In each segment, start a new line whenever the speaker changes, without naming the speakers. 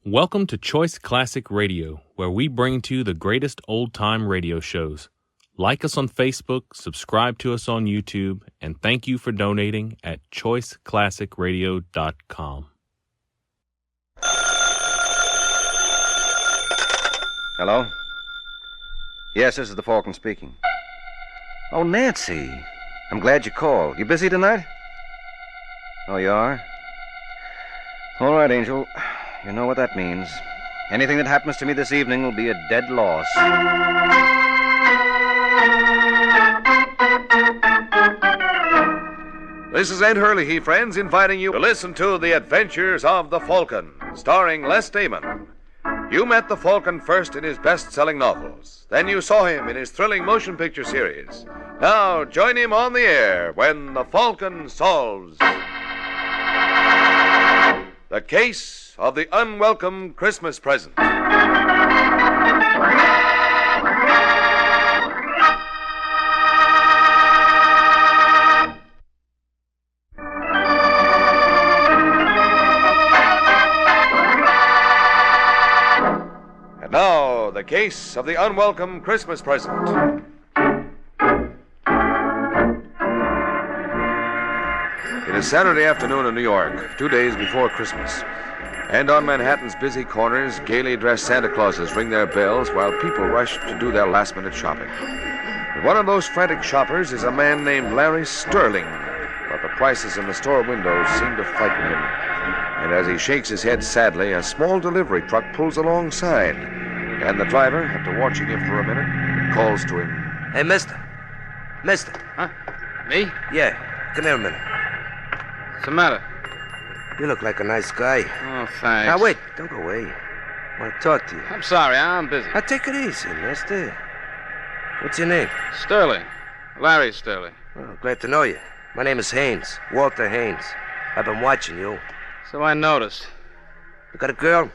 Welcome to Choice Classic Radio, where we bring to you the greatest old-time radio shows. Like us on Facebook, subscribe to us on YouTube, and thank you for donating at choiceclassicradio.com.
Hello? Yes, this is the Falcon speaking. Oh, Nancy. I'm glad you called. You busy tonight? Oh, you are? All right, Angel. You know what that means. Anything that happens to me this evening will be a dead loss.
This is Ed Hurley, friends, inviting you to listen to The Adventures of the Falcon, starring Les Damon. You met the Falcon first in his best-selling novels. Then you saw him in his thrilling motion picture series. Now join him on the air when the Falcon solves the case of the unwelcome Christmas present. And now, the case of the unwelcome Christmas present. It is Saturday afternoon in New York, 2 days before Christmas. And on Manhattan's busy corners, gaily dressed Santa Clauses ring their bells while people rush to do their last-minute shopping. And one of those frantic shoppers is a man named Larry Sterling, but the prices in the store windows seem to frighten him. And as he shakes his head sadly, a small delivery truck pulls alongside, and the driver, after watching him for a minute, calls to him.
Hey, mister. Mister.
Huh? Me?
Yeah, come here a minute.
What's the matter?
You look like a nice guy.
Oh, thanks.
Now, wait. Don't go away. I want to talk to you.
I'm sorry, I'm busy.
Now, take it easy, mister. What's your name?
Sterling. Larry Sterling.
Well, glad to know you. My name is Haynes. Walter Haynes. I've been watching you.
So I noticed.
You got a girl?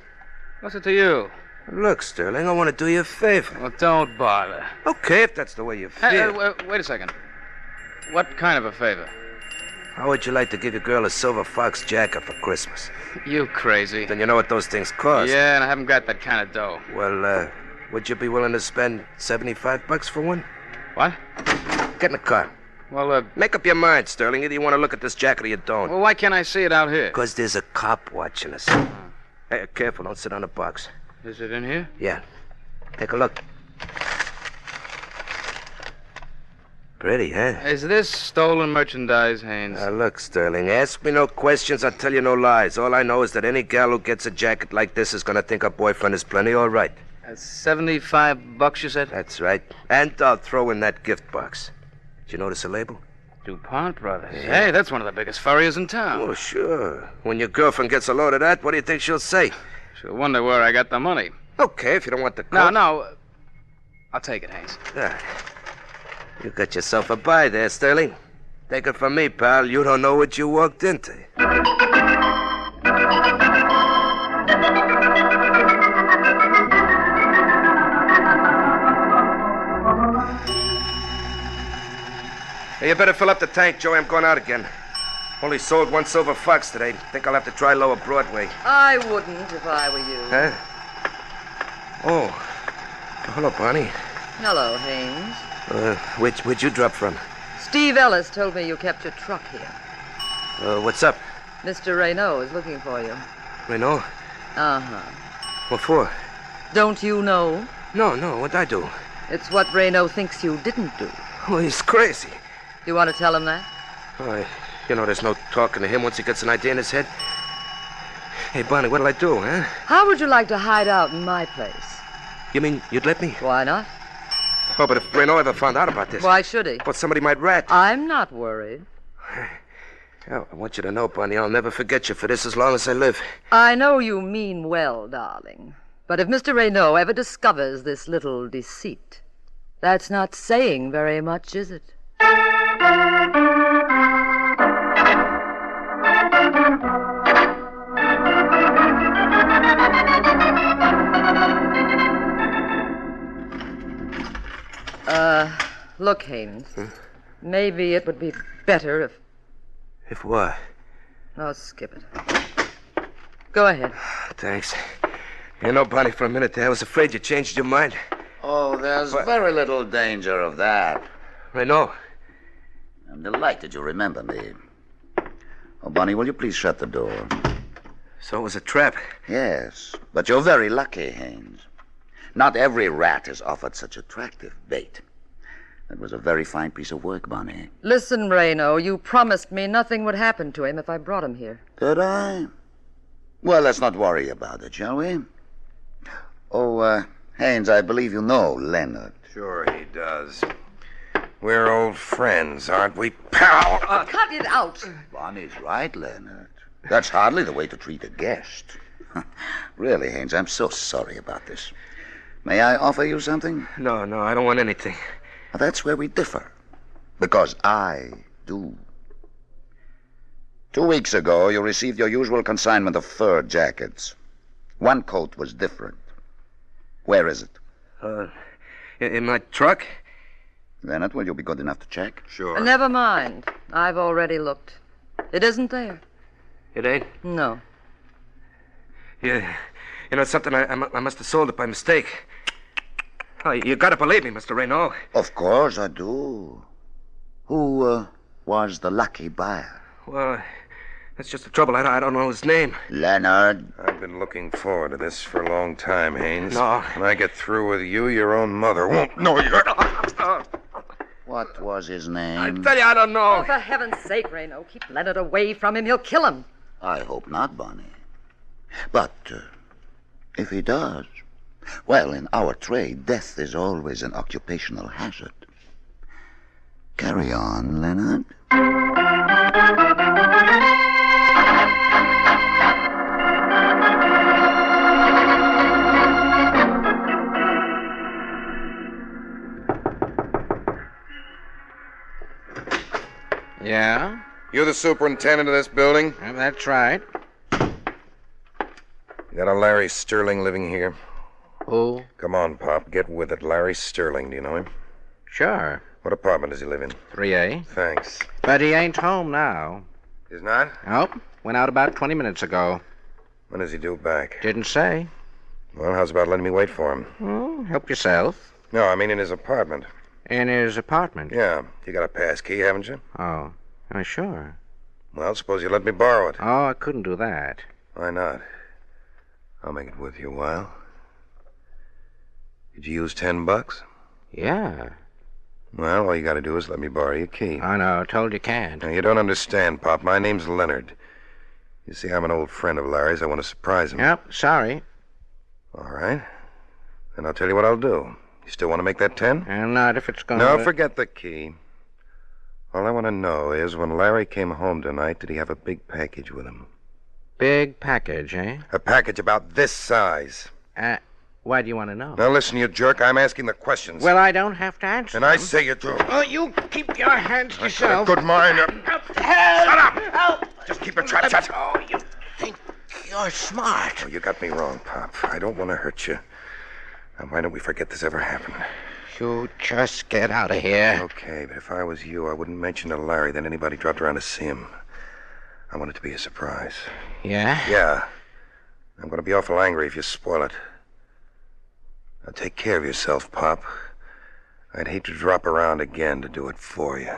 What's it to you?
Look, Sterling, I want to do you a favor.
Well, don't bother.
Okay, if that's the way you feel.
Hey, wait a second. What kind of a favor?
How would you like to give your girl a silver fox jacket for Christmas?
You crazy.
Then you know what those things cost.
Yeah, and I haven't got that kind of dough.
Well, would you be willing to spend $75 for one?
What?
Get in the car.
Well,
Make up your mind, Sterling. Either you want to look at this jacket or you don't.
Well, why can't I see it out here?
Because there's a cop watching us. Hey, careful. Don't sit on the box.
Is it in here?
Yeah. Take a look. Pretty, huh?
Is this stolen merchandise, Haynes?
Now, look, Sterling. Ask me no questions. I'll tell you no lies. All I know is that any gal who gets a jacket like this is going to think her boyfriend is plenty all right.
$75, you said?
That's right. And I'll throw in that gift box. Did you notice the label?
DuPont Brothers. Yeah. Hey, that's one of the biggest furriers in town.
Oh, sure. When your girlfriend gets a load of that, what do you think she'll say?
She'll wonder where I got the money.
Okay, if you don't want the coat.
No. I'll take it, Haynes.
You got yourself a buy there, Sterling. Take it from me, pal. You don't know what you walked into. Hey, you better fill up the tank, Joey. I'm going out again. Only sold one silver fox today. Think I'll have to try Lower Broadway.
I wouldn't if I were you.
Huh? Oh. Hello, Bonnie.
Hello, Haynes.
Where'd you drop from?
Steve Ellis told me you kept your truck here.
What's up?
Mr. Raynaud is looking for you.
Raynaud?
Uh-huh.
What for?
Don't you know?
No, what'd I do?
It's what Raynaud thinks you didn't do.
Oh, he's crazy.
Do you want to tell him that?
Oh, there's no talking to him once he gets an idea in his head. Hey, Bonnie, what'll I do, huh?
How would you like to hide out in my place?
You mean you'd let me?
Why not?
Oh, but if Raynaud ever found out about this...
Why should he?
Well, somebody might rat.
I'm not worried.
Oh, I want you to know, Bonnie, I'll never forget you for this as long as I live.
I know you mean well, darling. But if Mr. Raynaud ever discovers this little deceit, that's not saying very much, is it? Look, Haynes. Maybe it would be better if...
If what?
Oh, skip it. Go ahead.
Thanks. You know, Bonnie, for a minute there, I was afraid you changed your mind.
Oh, there's very little danger of that.
Renault.
I'm delighted you remember me. Oh, Bonnie, will you please shut the door?
So it was a trap.
Yes, but you're very lucky, Haynes. Not every rat is offered such attractive bait. That was a very fine piece of work, Bonnie.
Listen, Reno, you promised me nothing would happen to him if I brought him here.
Did I? Well, let's not worry about it, shall we? Oh, Haynes, I believe you know Leonard.
Sure he does. We're old friends, aren't we, pal?
Cut it out!
Bonnie's right, Leonard. That's hardly the way to treat a guest. Really, Haynes, I'm so sorry about this. May I offer you something?
No, I don't want anything.
Well, that's where we differ. Because I do. 2 weeks ago, you received your usual consignment of fur jackets. One coat was different. Where is it?
In my truck?
Leonard, will you be good enough to check?
Sure.
Never mind. I've already looked. It isn't there.
It ain't?
No.
Yeah. You know, it's something I must have sold it by mistake. Oh, you gotta believe me, Mr. Renault.
Of course I do. Who was the lucky buyer?
Well, that's just the trouble. I don't know his name.
Leonard.
I've been looking forward to this for a long time, Haynes.
No.
When I get through with you, your own mother won't know you.
What was his name?
I tell you, I don't know.
Oh, for heaven's sake, Reno, keep Leonard away from him. He'll kill him.
I hope not, Bonnie. But if he does, well, in our trade, death is always an occupational hazard. Carry on, Leonard.
Yeah?
You the superintendent of this building?
That's right.
You got a Larry Sterling living here?
Who?
Come on, Pop, get with it. Larry Sterling, do you know him?
Sure.
What apartment does he live in?
3A.
Thanks.
But he ain't home now.
He's not?
Nope. Went out about 20 minutes ago.
When does he due back?
Didn't say.
Well, how's about letting me wait for him?
Oh, help yourself.
No, I mean in his apartment.
In his apartment.
Yeah. You got a pass key, haven't you?
Oh, sure.
Well, suppose you let me borrow it.
Oh, I couldn't do that.
Why not? I'll make it worth your while. Could you use $10?
Yeah.
Well, all you got to do is let me borrow your key.
I know. Told you can't.
Now, you don't understand, Pop. My name's Leonard. You see, I'm an old friend of Larry's. I want to surprise him.
Yep, sorry.
All right. Then I'll tell you what I'll do. You still want to make that 10?
And not if it's going
No,
to...
forget the key. All I want to know is when Larry came home tonight, did he have a big package with him?
Big package, eh?
A package about this size.
Why do you want to know?
Now, listen, you jerk. I'm asking the questions.
Well, I don't have to answer
And I
them.
say you do.
Oh, you keep your hands to
Got a
yourself.
good mind.
Help!
Shut up!
Help!
Just keep your trap shut.
Oh, you think you're smart.
Oh, you got me wrong, Pop. I don't want to hurt you. Now, why don't we forget this ever happened?
You just get out of here.
Okay, but if I was you, I wouldn't mention to Larry that anybody dropped around to see him. I want it to be a surprise.
Yeah?
Yeah. I'm going to be awful angry if you spoil it. Now, take care of yourself, Pop. I'd hate to drop around again to do it for you.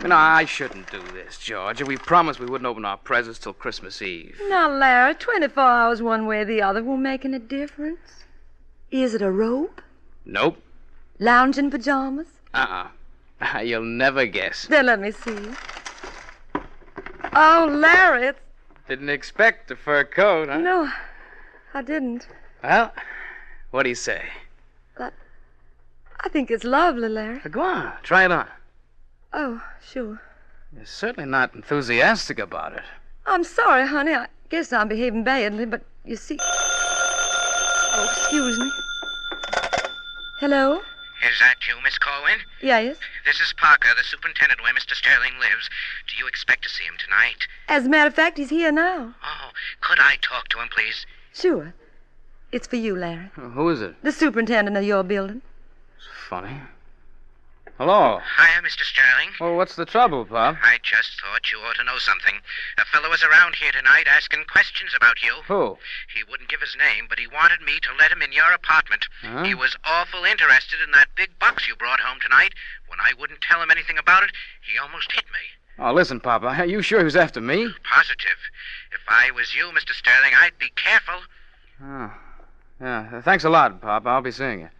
You know, I shouldn't do this, George. We promised we wouldn't open our presents till Christmas Eve.
Now, Larry, 24 hours one way or the other won't make any difference. Is it a robe?
Nope.
Lounging pajamas?
You'll never guess.
Then let me see. Oh, Larry, it's...
Didn't expect a fur coat, huh?
No, I didn't.
Well, what do you say?
I think it's lovely, Larry.
Go on, try it on.
Oh, sure.
You're certainly not enthusiastic about it.
I'm sorry, honey. I guess I'm behaving badly, but you see... Oh, excuse me. Hello?
Is that you, Miss Corwin?
Yes?
This is Parker, the superintendent where Mr. Sterling lives. Do you expect to see him tonight?
As a matter of fact, he's here now.
Oh, could I talk to him, please?
Sure. It's for you, Larry.
Who is it?
The superintendent of your building.
It's funny. Hello.
Hiya, Mr. Sterling.
Well, what's the trouble, Pop?
I just thought you ought to know something. A fellow was around here tonight asking questions about you.
Who?
He wouldn't give his name, but he wanted me to let him in your apartment.
Huh?
He was awful interested in that big box you brought home tonight. When I wouldn't tell him anything about it, he almost hit me.
Oh, listen, Pop. Are you sure he was after me?
Positive. If I was you, Mr. Sterling, I'd be careful.
Oh. Yeah, thanks a lot, Pop. I'll be seeing you.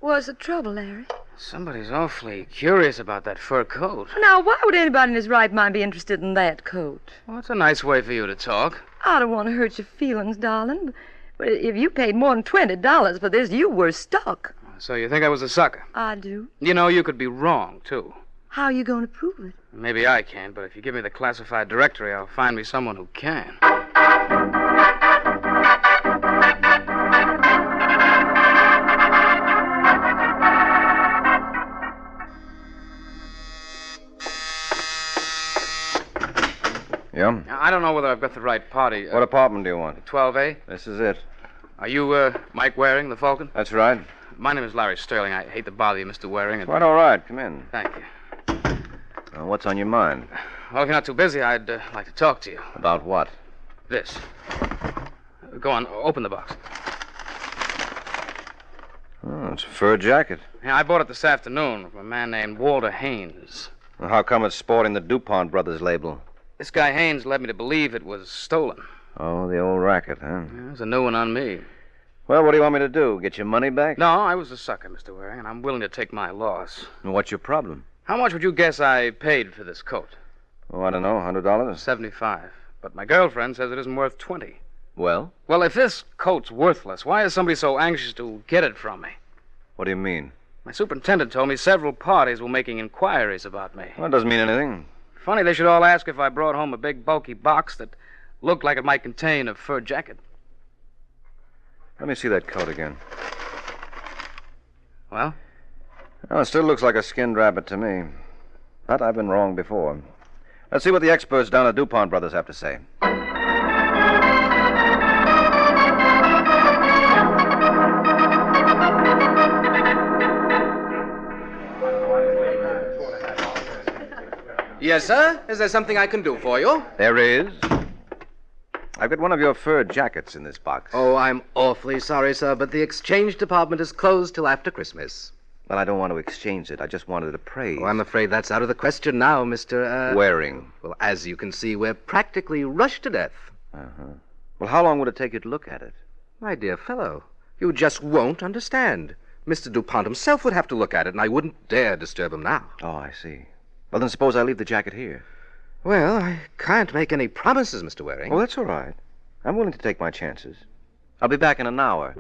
What's the trouble, Larry?
Somebody's awfully curious about that fur coat.
Now, why would anybody in his right mind be interested in that coat?
Well, that's a nice way for you to talk.
I don't want to hurt your feelings, darling, but if you paid more than $20 for this, you were stuck.
So you think I was a sucker?
I do.
You know, you could be wrong, too.
How are you going to prove it?
Maybe I can, but if you give me the classified directory, I'll find me someone who can.
Yeah?
I don't know whether I've got the right party.
What apartment do you want?
12A?
This is it.
Are you, Mike Waring, the Falcon?
That's right.
My name is Larry Sterling. I hate to bother you, Mr. Waring.
Quite all right. Come in.
Thank you.
What's on your mind?
Well, if you're not too busy, I'd like to talk to you.
About what?
This. Go on, open the box.
Oh, it's a fur jacket.
Yeah, I bought it this afternoon from a man named Walter Haynes.
Well, how come it's sporting the DuPont Brothers label?
This guy Haynes led me to believe it was stolen.
Oh, the old racket, huh?
Yeah, there's a new one on me.
Well, what do you want me to do? Get your money back?
No, I was a sucker, Mr. Waring, and I'm willing to take my loss.
And what's your problem?
How much would you guess I paid for this coat?
Oh, I don't know, $100?
75. But my girlfriend says it isn't worth 20.
Well?
Well, if this coat's worthless, why is somebody so anxious to get it from me?
What do you mean?
My superintendent told me several parties were making inquiries about me.
Well, it doesn't mean anything.
Funny they should all ask if I brought home a big, bulky box that looked like it might contain a fur jacket.
Let me see that coat again.
Well?
Well, it still looks like a skinned rabbit to me. But I've been wrong before. Let's see what the experts down at DuPont Brothers have to say.
Yes, sir? Is there something I can do for you?
There is. I've got one of your fur jackets in this box.
Oh, I'm awfully sorry, sir, but the exchange department is closed till after Christmas.
Well, I don't want to exchange it. I just wanted to praise.
Oh, I'm afraid that's out of the question now, Mr.
Waring.
Well, as you can see, we're practically rushed to death.
Uh-huh. Well, how long would it take you to look at it?
My dear fellow, you just won't understand. Mr. DuPont himself would have to look at it, and I wouldn't dare disturb him now.
Oh, I see. Well, then suppose I leave the jacket here.
Well, I can't make any promises, Mr. Waring.
Oh, that's all right. I'm willing to take my chances. I'll be back in an hour.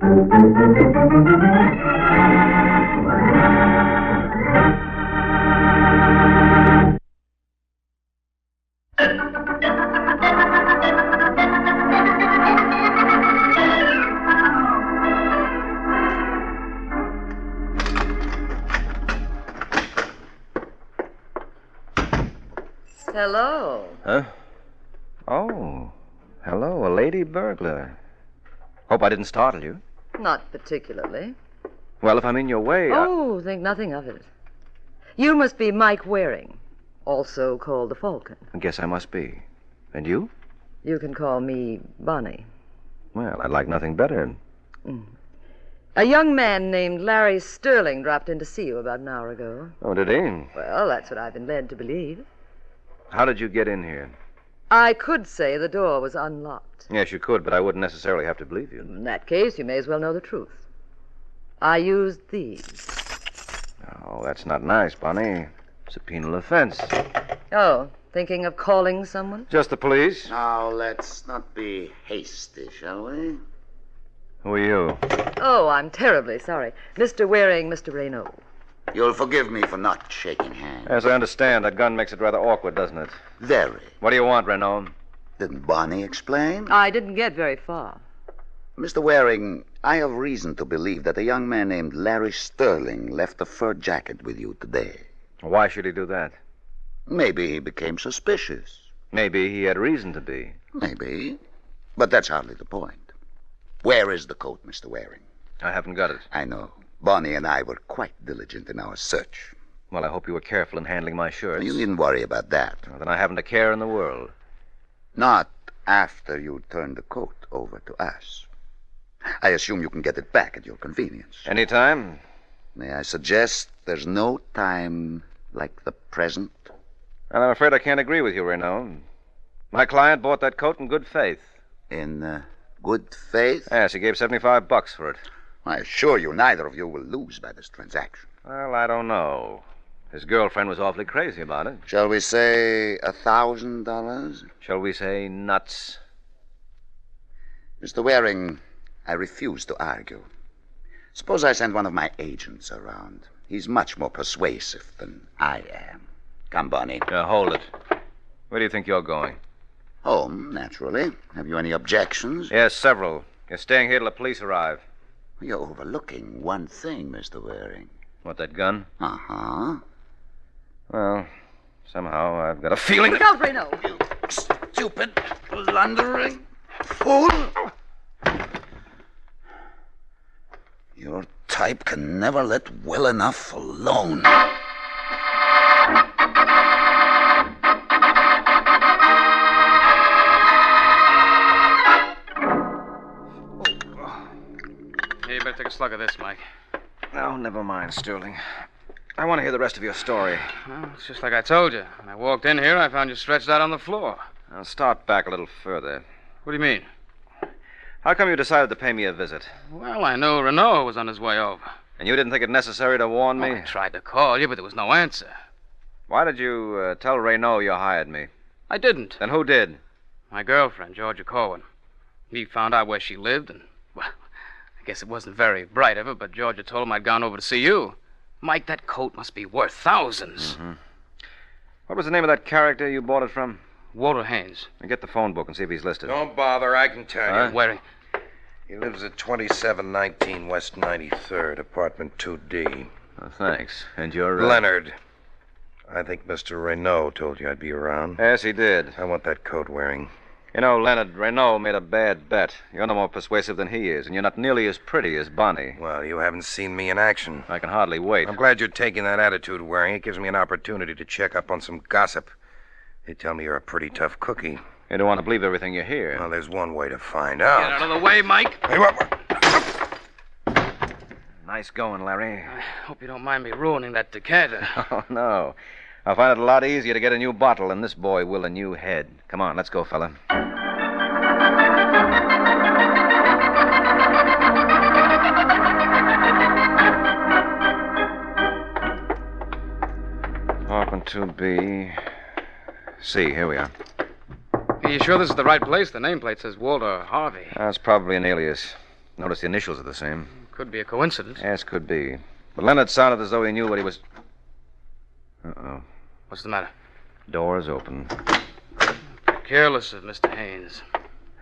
Hello.
Huh? Oh, hello, a lady burglar. Hope I didn't startle you.
Not particularly.
Well, if I'm in your way,
Oh, think nothing of it. You must be Mike Waring, also called the Falcon.
I guess I must be. And you?
You can call me Bonnie.
Well, I'd like nothing better.
A young man named Larry Sterling dropped in to see you about an hour ago.
Oh, did he?
Well, that's what I've been led to believe.
How did you get in here?
I could say the door was unlocked.
Yes, you could, but I wouldn't necessarily have to believe you.
In that case, you may as well know the truth. I used these.
Oh, that's not nice, Bonnie. It's a penal offense.
Oh, thinking of calling someone?
Just the police?
Now, let's not be hasty, shall we?
Who are you?
Oh, I'm terribly sorry. Mr. Waring, Mr. Raynaud.
You'll forgive me for not shaking hands.
Yes, I understand. That gun makes it rather awkward, doesn't it?
Very.
What do you want, Renaud?
Didn't Bonnie explain?
I didn't get very far.
Mr. Waring, I have reason to believe that a young man named Larry Sterling left a fur jacket with you today.
Why should he do that?
Maybe he became suspicious.
Maybe he had reason to be.
Maybe. But that's hardly the point. Where is the coat, Mr. Waring?
I haven't got it.
I know. Bonnie and I were quite diligent in our search.
Well, I hope you were careful in handling my shirts.
You needn't worry about that.
Well, then I haven't a care in the world.
Not after you turn the coat over to us. I assume you can get it back at your convenience.
Anytime?
May I suggest there's no time like the present?
And I'm afraid I can't agree with you, Renault. My client bought that coat in good faith.
In good faith?
Yes, he gave $75 for it.
I assure you neither of you will lose by this transaction.
Well, I don't know. His girlfriend was awfully crazy about it.
Shall we say $1,000?
Shall we say nuts?
Mr. Waring, I refuse to argue. Suppose I send one of my agents around. He's much more persuasive than I am. Come, Bonnie.
Hold it. Where do you think you're going?
Home, naturally. Have you any objections?
Yes, several. You're staying here till the police arrive.
You're overlooking one thing, Mr. Waring.
What, that gun?
Uh-huh.
Well, somehow I've got a feeling...
Look out, Reno!
You stupid, blundering fool! Your type can never let well enough alone.
Hey, you better take a slug of this, Mike.
No, never mind, Sterling. I want to hear the rest of your story.
Well, it's just like I told you. When I walked in here, I found you stretched out on the floor.
I'll start back a little further.
What do you mean?
How come you decided to pay me a visit?
Well, I knew Renault was on his way over.
And you didn't think it necessary to warn me?
I tried to call you, but there was no answer.
Why did you tell Renault you hired me?
I didn't.
Then who did?
My girlfriend, Georgia Corwin. He found out where she lived, and, well, I guess it wasn't very bright of her, but Georgia told him I'd gone over to see you. Mike, that coat must be worth thousands.
Mm-hmm. What was the name of that character you bought it from?
Walter Haynes.
Get the phone book and see if he's listed.
Don't bother, I can tell
Huh?
you.
Waring.
He lives at 2719 West 93rd, apartment 2D.
Oh, thanks. And you're...
Leonard. I think Mr. Renault told you I'd be around.
Yes, he did.
I want that coat wearing.
You know, Leonard, Renault made a bad bet. You're no more persuasive than he is, and you're not nearly as pretty as Bonnie.
Well, you haven't seen me in action.
I can hardly wait.
I'm glad you're taking that attitude, Waring. It gives me an opportunity to check up on some gossip. They tell me you're a pretty tough cookie.
You don't want to believe everything you hear.
Well, there's one way to find out.
Get out of the way, Mike.
Hey, what?
Nice going, Larry.
I hope you don't mind me ruining that decanter.
Oh, no. I'll find it a lot easier to get a new bottle than this boy will a new head. Come on, let's go, fella. Apartment 2B. C, here we are.
Are you sure this is the right place? The nameplate says Walter Harvey.
That's probably an alias. Notice the initials are the same.
Could be a coincidence.
Yes, could be. But Leonard sounded as though he knew what he was... Uh-oh.
What's the matter?
Door's open.
Careless of Mr. Haynes.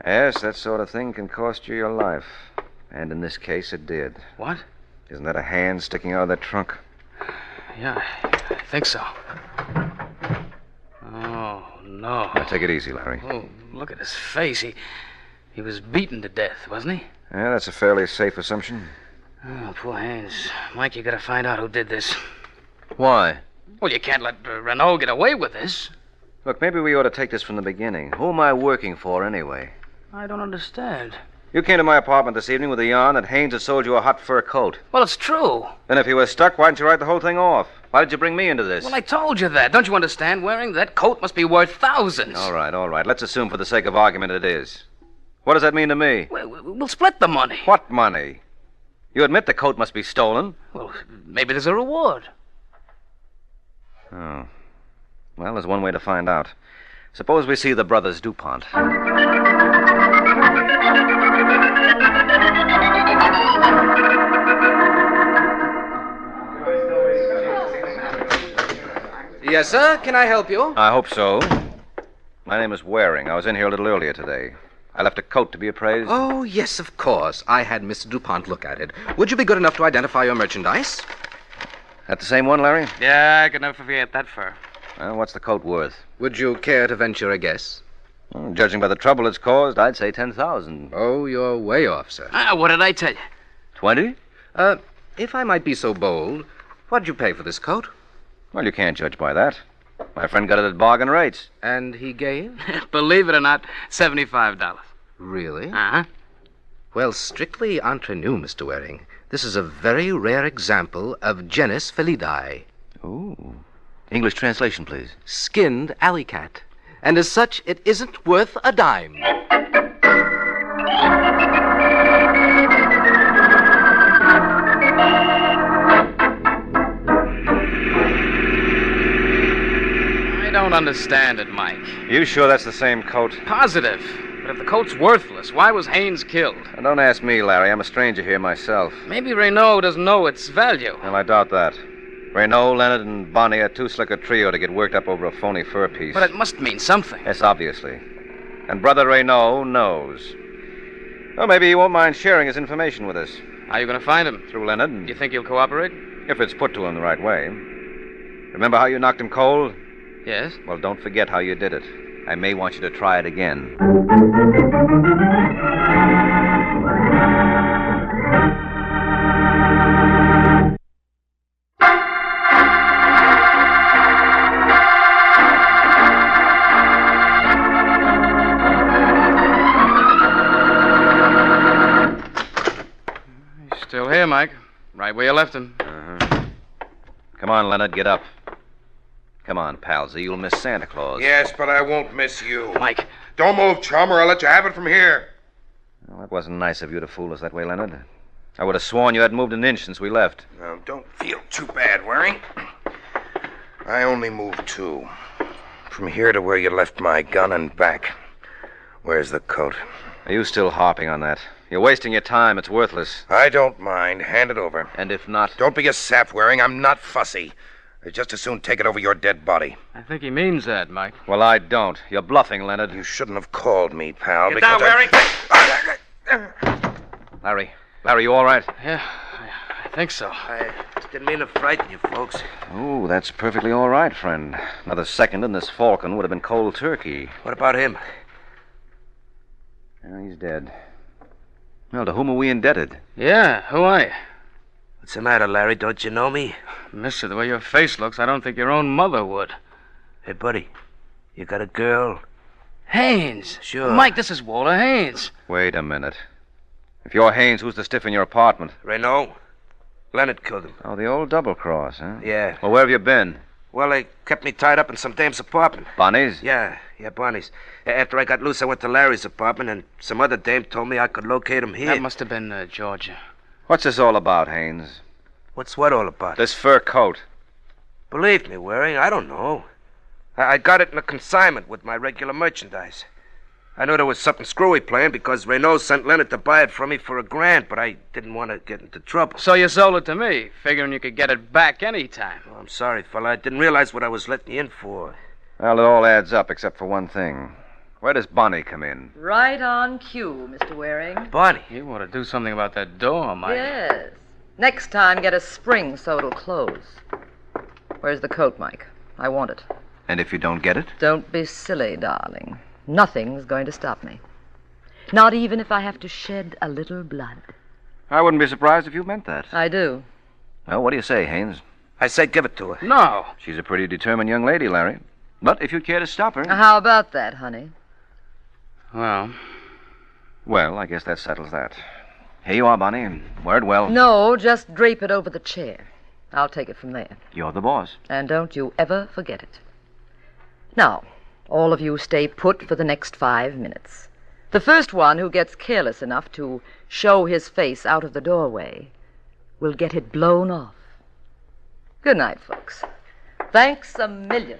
Yes, that sort of thing can cost you your life. And in this case, it did.
What?
Isn't that a hand sticking out of that trunk?
Yeah, I think so. Oh, no.
Now, take it easy, Larry.
Oh, look at his face. He was beaten to death, wasn't he?
Yeah, that's a fairly safe assumption.
Oh, poor Haynes. Mike, you gotta find out who did this.
Why?
Well, you can't let Renault get away with this.
Look, maybe we ought to take this from the beginning. Who am I working for, anyway?
I don't understand.
You came to my apartment this evening with a yarn that Haynes had sold you a hot fur coat.
Well, it's true.
Then if you were stuck, why didn't you write the whole thing off? Why did you bring me into this?
Well, I told you that. Don't you understand, Waring? That coat must be worth thousands.
All right. Let's assume for the sake of argument it is. What does that mean to me?
We'll split the money.
What money? You admit the coat must be stolen?
Well, maybe there's a reward.
Oh. Well, there's one way to find out. Suppose we see the brothers DuPont.
Yes, sir. Can I help you?
I hope so. My name is Waring. I was in here a little earlier today. I left a coat to be appraised.
Oh, yes, of course. I had Mr. DuPont look at it. Would you be good enough to identify your merchandise?
That the same one, Larry?
Yeah, I could never forget that fur.
Well, what's the coat worth?
Would you care to venture a guess?
Well, judging by the trouble it's caused, I'd say 10,000.
Oh, you're way off, sir.
What did I tell you?
20?
If I might be so bold, what'd you pay for this coat?
Well, you can't judge by that. My friend got it at bargain rates.
And he gave?
Believe it or not, $75.
Really?
Uh-huh.
Well, strictly entre nous, Mr. Waring. This is a very rare example of genus felidae.
Ooh. English translation, please.
Skinned alley cat. And as such, it isn't worth a dime.
I don't understand it, Mike.
You sure that's the same coat?
Positive. But if the coat's worthless, why was Haynes killed?
Now, don't ask me, Larry. I'm a stranger here myself.
Maybe Renault doesn't know its value.
Well, I doubt that. Renault, Leonard, and Bonnie are too slick a trio to get worked up over a phony fur piece.
But it must mean something.
Yes, obviously. And Brother Renault knows. Well, maybe he won't mind sharing his information with us.
How are you going to find him?
Through Leonard.
You think he'll cooperate?
If it's put to him the right way. Remember how you knocked him cold?
Yes.
Well, don't forget how you did it. I may want you to try it again.
He's still here, Mike. Right where you left him.
Come on, Leonard, get up. Come on, palsy, you'll miss Santa Claus.
Yes, but I won't miss you.
Mike.
Don't move, chum, or I'll let you have it from here.
Well, that wasn't nice of you to fool us that way, Leonard. I would have sworn you hadn't moved an inch since we left.
Now, don't feel too bad, Waring. I only moved 2. From here to where you left my gun and back. Where's the coat?
Are you still harping on that? You're wasting your time. It's worthless.
I don't mind. Hand it over.
And if not...
Don't be a sap, Waring. I'm not fussy. I'd just as soon take it over your dead body.
I think he means that, Mike.
Well, I don't. You're bluffing, Leonard.
You shouldn't have called me, pal.
Get down, Waring.
Larry, you all right?
Yeah, I think so.
I didn't mean to frighten you, folks.
Oh, that's perfectly all right, friend. Another second and this Falcon would have been cold turkey.
What about him?
Well, he's dead. Well, to whom are we indebted?
Yeah, who are you?
What's the matter, Larry? Don't you know me?
Mister, the way your face looks, I don't think your own mother would.
Hey, buddy, you got a girl?
Haynes.
Sure.
Mike, this is Walter Haynes.
Wait a minute. If you're Haynes, who's the stiff in your apartment?
Renault. Leonard killed him.
Oh, the old double-cross, huh?
Yeah.
Well, where have you been?
Well, they kept me tied up in some dame's apartment.
Bonnie's?
Yeah, Bonnie's. After I got loose, I went to Larry's apartment, and some other dame told me I could locate him here.
That must have been Georgia.
What's this all about, Haynes?
What's what all about?
This fur coat.
Believe me, Waring, I don't know. I got it in a consignment with my regular merchandise. I knew there was something screwy playing because Renault sent Leonard to buy it from me for $1,000, but I didn't want to get into trouble.
So you sold it to me, figuring you could get it back any time.
Oh, I'm sorry, fella. I didn't realize what I was letting you in for.
Well, it all adds up except for one thing. Where does Bonnie come in?
Right on cue, Mr. Waring.
Bonnie.
You want to do something about that door, Mike.
Yes. Next time, get a spring so it'll close. Where's the coat, Mike? I want it.
And if you don't get it?
Don't be silly, darling. Nothing's going to stop me. Not even if I have to shed a little blood.
I wouldn't be surprised if you meant that.
I do.
Well, what do you say, Haynes?
I said give it to her.
No.
She's a pretty determined young lady, Larry. But if you'd care to stop her...
How about that, honey?
Well,
I guess that settles that. Here you are, Bonnie. Wear it well.
No, just drape it over the chair. I'll take it from there.
You're the boss.
And don't you ever forget it. Now, all of you stay put for the next 5 minutes. The first one who gets careless enough to show his face out of the doorway will get it blown off. Good night, folks. Thanks a million.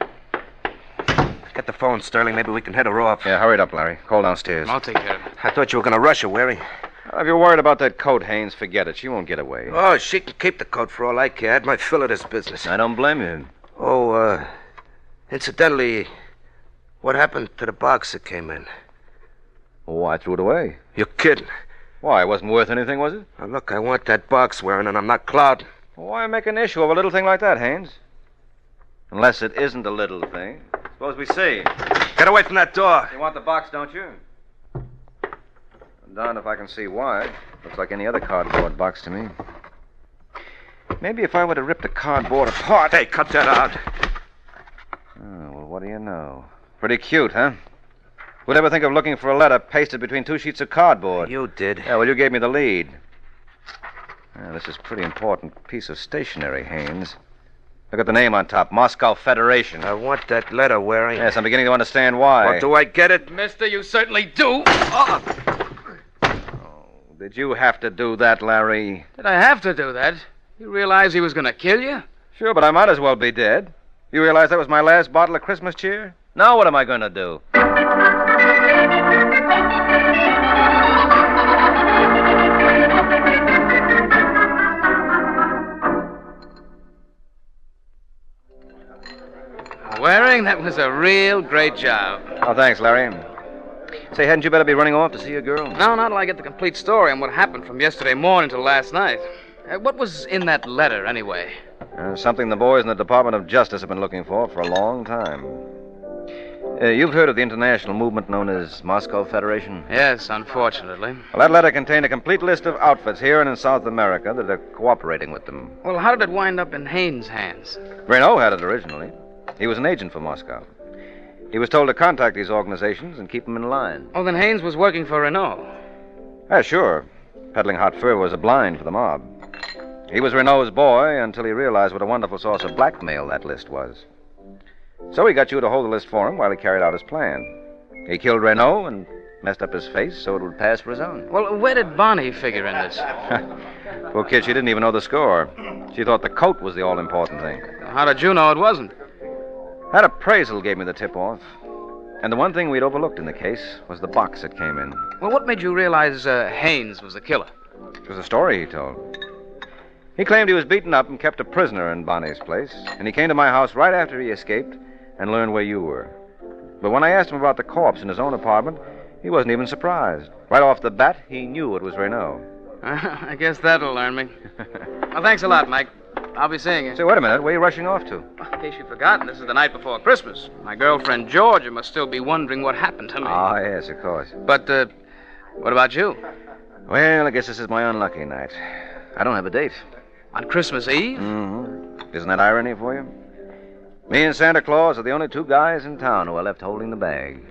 Get the phone, Sterling. Maybe we can head her off.
Yeah, hurry it up, Larry. Call downstairs.
I'll take care of it.
I thought you were going to rush her, Waring.
If you're worried about that coat, Haynes, forget it. She won't get away.
Oh, she can keep the coat for all I care. I had my fill of this business.
I don't blame you.
Oh, incidentally, what happened to the box that came in?
Oh, I threw it away.
You're kidding.
Why, it wasn't worth anything, was it?
Now, look, I want that box, Waring, and I'm not clouding.
Why make an issue of a little thing like that, Haynes? Unless it isn't a little thing. Suppose we see.
Get away from that door.
You want the box, don't you? I'm darned if I can see why. Looks like any other cardboard box to me. Maybe if I were to rip the cardboard apart.
Hey, cut that out.
Oh, well, what do you know? Pretty cute, huh? Who'd ever think of looking for a letter pasted between 2 sheets of cardboard?
You did.
Yeah, well, you gave me the lead. This is a pretty important piece of stationery, Haynes. Look at the name on top, Moscow Federation.
I want that letter, Waring.
Yes, I'm beginning to understand why.
Well, do I get it?
Mister, you certainly do.
Did you have to do that, Larry?
Did I have to do that? You realize he was going to kill you?
Sure, but I might as well be dead. You realize that was my last bottle of Christmas cheer? Now what am I going to do?
Waring, that was a real great job.
Oh, thanks, Larry. Say, hadn't you better be running off to see your girl?
No, not till I get the complete story on what happened from yesterday morning till last night. What was in that letter, anyway?
Something the boys in the Department of Justice have been looking for a long time. You've heard of the international movement known as Moscow Federation?
Yes, unfortunately.
Well, that letter contained a complete list of outfits here and in South America that are cooperating with them.
Well, how did it wind up in Haynes' hands?
Renault had it originally. He was an agent for Moscow. He was told to contact these organizations and keep them in line.
Oh, then Haynes was working for Renault.
Yeah, sure. Peddling hot fur was a blind for the mob. He was Renault's boy until he realized what a wonderful source of blackmail that list was. So he got you to hold the list for him while he carried out his plan. He killed Renault and messed up his face so it would pass for his own.
Well, where did Bonnie figure in this?
Poor kid, she didn't even know the score. She thought the coat was the all-important thing.
How did you know it wasn't?
That appraisal gave me the tip-off. And the one thing we'd overlooked in the case was the box that came in.
Well, what made you realize Haynes was the killer?
It was a story he told. He claimed he was beaten up and kept a prisoner in Bonnie's place, and he came to my house right after he escaped and learned where you were. But when I asked him about the corpse in his own apartment, he wasn't even surprised. Right off the bat, he knew it was Renault.
I guess that'll learn me. Well, thanks a lot, Mike. I'll be seeing you.
Say, wait a minute. Where are you rushing off to?
In case you've forgotten, this is the night before Christmas. My girlfriend Georgia must still be wondering what happened to me.
Ah, yes, of course.
But, what about you?
Well, I guess this is my unlucky night. I don't have a date.
On Christmas Eve?
Mm-hmm. Isn't that irony for you? Me and Santa Claus are the only 2 guys in town who are left holding the bag.